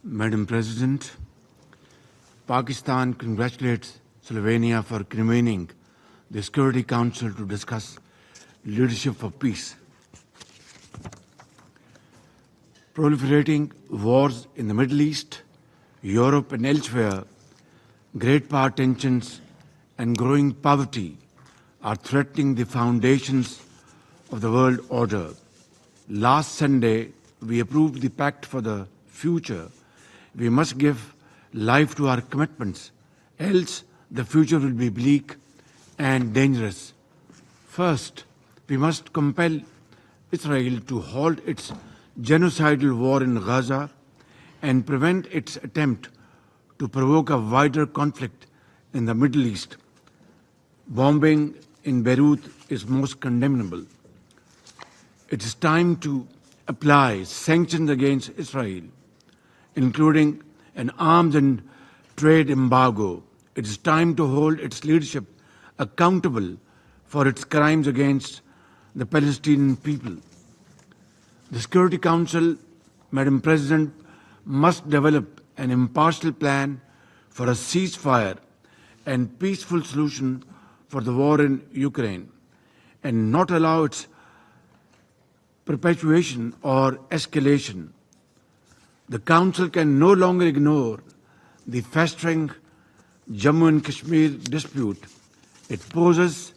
Madam President, Pakistan congratulates Slovenia for convening the Security Council to discuss leadership for peace. Proliferating wars in the Middle East, Europe and elsewhere, great power tensions and growing poverty are threatening the foundations of the world order. Last Sunday, we approved the Pact for the Future. We must give life to our commitments, else the future will be bleak and dangerous. First, we must compel Israel to halt its genocidal war in Gaza and prevent its attempt to provoke a wider conflict in the Middle East. Bombing in Beirut is most condemnable. It is time to apply sanctions against Israel, including an arms and trade embargo. It is time to hold its leadership accountable for its crimes against the Palestinian people. The Security Council, Madam President, must develop an impartial plan for a ceasefire and peaceful solution for the war in Ukraine, and not allow its perpetuation or escalation. The Council can no longer ignore the festering Jammu and Kashmir dispute. It poses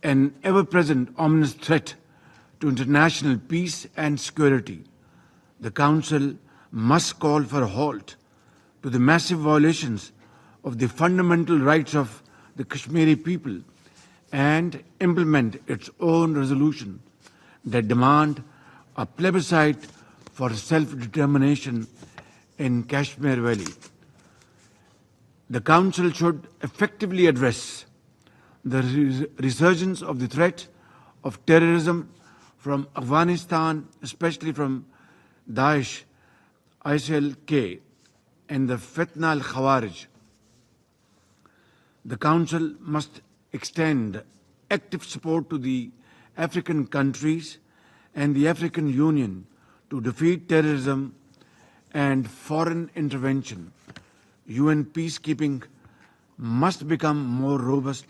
an ever-present ominous threat to international peace and security. The Council must call for a halt to the massive violations of the fundamental rights of the Kashmiri people and implement its own resolution that demand a plebiscite for self-determination in Kashmir Valley. The Council should effectively address the resurgence of the threat of terrorism from Afghanistan, especially from Daesh, ISIL-K, and the Fitna al-Khawarij. The Council must extend active support to the African countries and the African Union to defeat terrorism and foreign intervention. UN peacekeeping must become more robust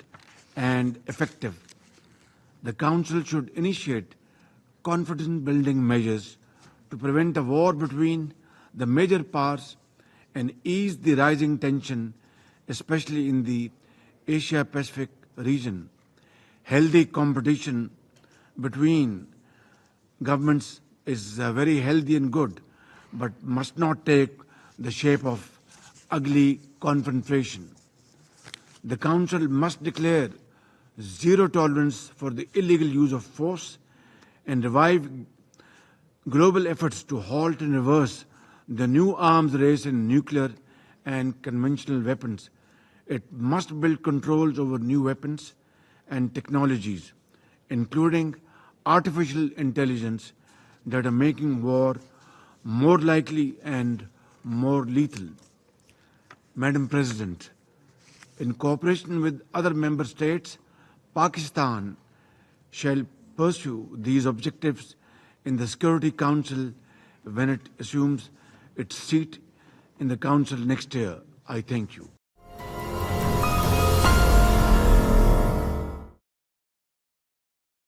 and effective. The Council should initiate confidence-building measures to prevent a war between the major powers and ease the rising tension, especially in the Asia-Pacific region. Healthy competition between governments is very healthy and good, but must not take the shape of ugly confrontation. The Council must declare zero tolerance for the illegal use of force and revive global efforts to halt and reverse the new arms race in nuclear and conventional weapons. It must build controls over new weapons and technologies, including artificial intelligence, that are making war more likely and more lethal. Madam President, in cooperation with other member states, Pakistan shall pursue these objectives in the Security Council when it assumes its seat in the Council next year. I thank you.